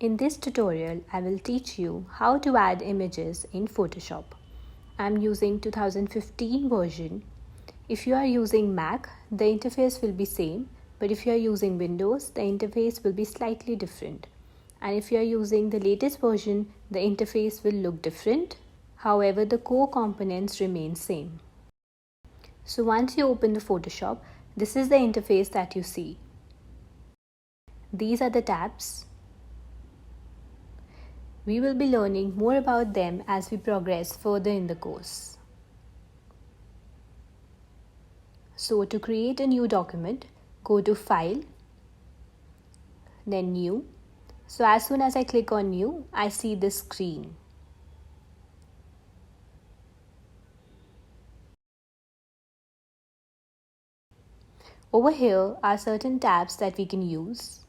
In this tutorial, I will teach you how to add images in Photoshop. I'm using 2015 version. If you are using Mac, the interface will be same, but if you are using Windows, the interface will be slightly different. And if you are using the latest version, the interface will look different. However, the core components remain same. So once you open the Photoshop, this is the interface that you see. These are the tabs. We will be learning more about them as we progress further in the course. So to create a new document, go to File, then New. So as soon as I click on New, I see this screen. Over here are certain tabs that we can use.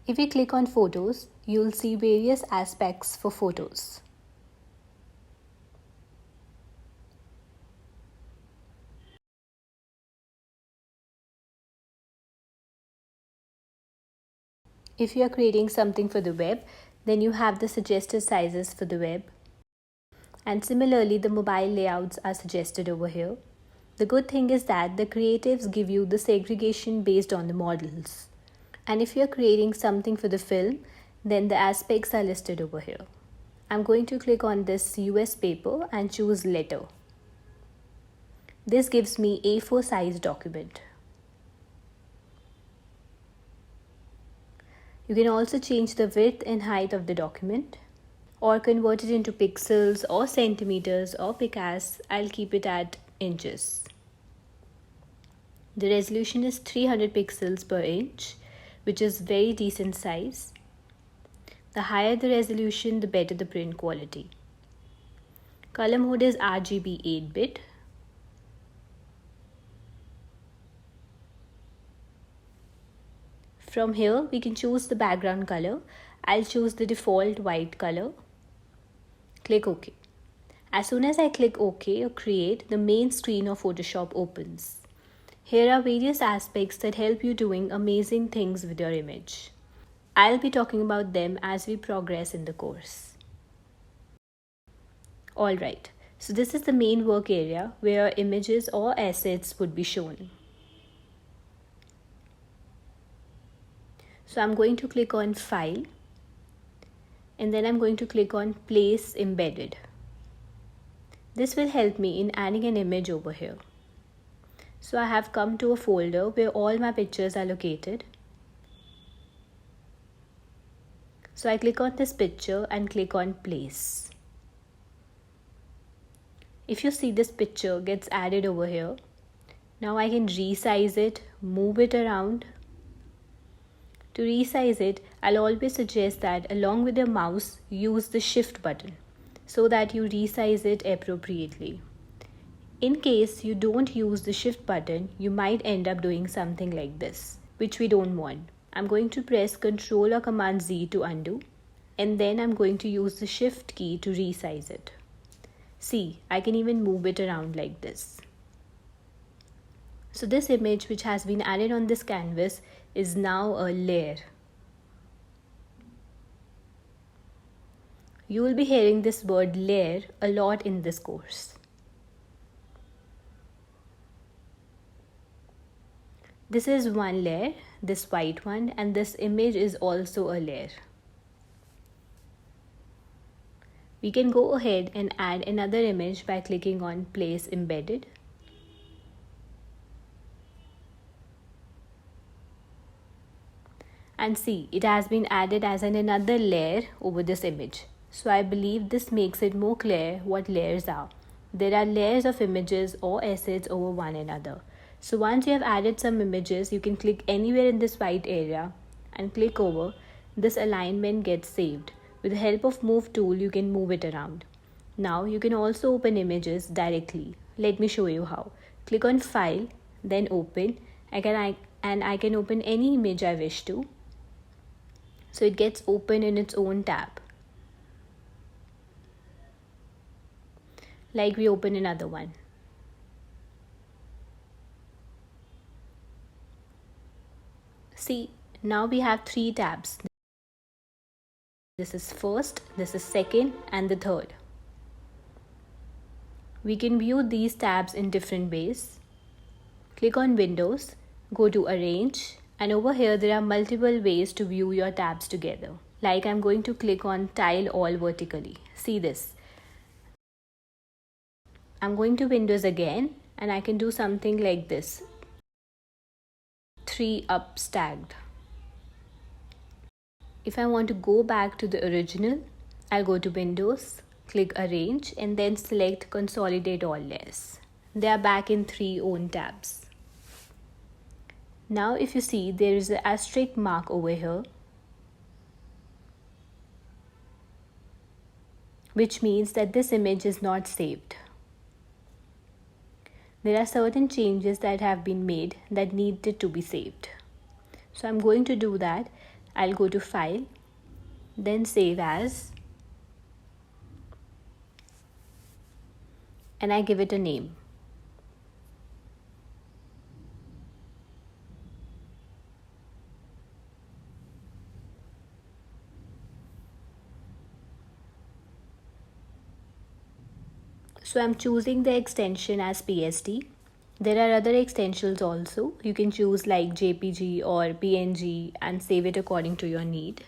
If we click on Photos, you'll see various aspects for photos. If you are creating something for the web, then you have the suggested sizes for the web. And similarly, the mobile layouts are suggested over here. The good thing is that the creatives give you the segregation based on the models. And if you're creating something for the film, then the aspects are listed over here. I'm going to click on this US paper and choose letter. This gives me A4 size document. You can also change the width and height of the document or convert it into pixels or centimeters or pixels. I'll keep it at inches. The resolution is 300 pixels per inch, which is very decent size. The higher the resolution, the better the print quality. Color mode is RGB 8-bit. From here, we can choose the background color. I'll choose the default white color. Click OK. As soon as I click OK or Create, the main screen of Photoshop opens. Here are various aspects that help you doing amazing things with your image. I'll be talking about them as we progress in the course. Alright, so this is the main work area where images or assets would be shown. So I'm going to click on File and then I'm going to click on Place Embedded. This will help me in adding an image over here. So I have come to a folder where all my pictures are located. So I click on this picture and click on Place. If you see, this picture gets added over here. Now I can resize it, move it around. To resize it, I'll always suggest that along with your mouse, use the Shift button so that you resize it appropriately. In case you don't use the Shift button, you might end up doing something like this, which we don't want. I'm going to press Ctrl or Command Z to undo, and then I'm going to use the Shift key to resize it. See, I can even move it around like this. So this image which has been added on this canvas is now a layer. You will be hearing this word layer a lot in this course. This is one layer, this white one, and this image is also a layer. We can go ahead and add another image by clicking on Place Embedded. And see, it has been added as another layer over this image. So I believe this makes it more clear what layers are. There are layers of images or assets over one another. So once you have added some images, you can click anywhere in this white area and click over. This alignment gets saved. With the help of Move tool, you can move it around. Now you can also open images directly. Let me show you how. Click on File, then Open, and I can open any image I wish to. So it gets open in its own tab. Like we open another one. See, Now we have 3 tabs. This is first, this is second, and the third. We can view these tabs in different ways. Click on Windows, go to Arrange, and over here there are multiple ways to view your tabs together. Like I'm going to click on Tile All vertically. See this. I'm going to Windows again, and I can do something like this. 3 up stacked. If I want to go back to the original, I'll go to Windows, click Arrange, and then select Consolidate All Layers. They are back in 3 own tabs. Now if you see, there is an asterisk mark over here, which means that this image is not saved. There are certain changes that have been made that needed to be saved. So I'm going to do that. I'll go to File, then Save As, and I give it a name. So I'm choosing the extension as PSD. There are other extensions also. You can choose like JPG or PNG and save it according to your need.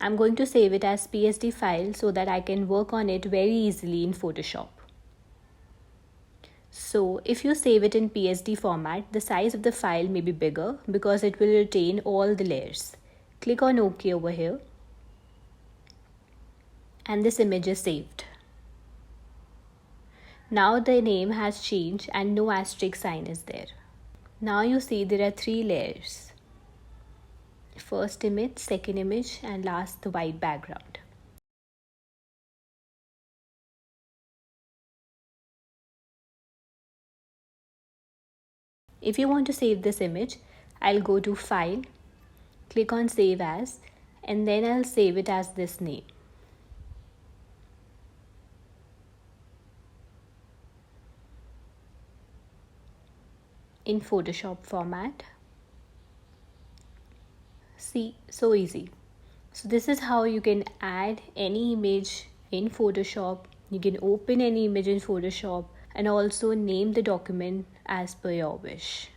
I'm going to save it as PSD file so that I can work on it very easily in Photoshop. So if you save it in PSD format, the size of the file may be bigger because it will retain all the layers. Click on OK over here, and this image is saved. Now the name has changed and no asterisk sign is there. Now you see there are 3 layers. First image, second image, and last the white background. If you want to save this image, I'll go to File, click on Save As, and then I'll save it as this name. In Photoshop format. See, so easy. So this is how you can add any image in Photoshop. You can open any image in Photoshop and also name the document as per your wish.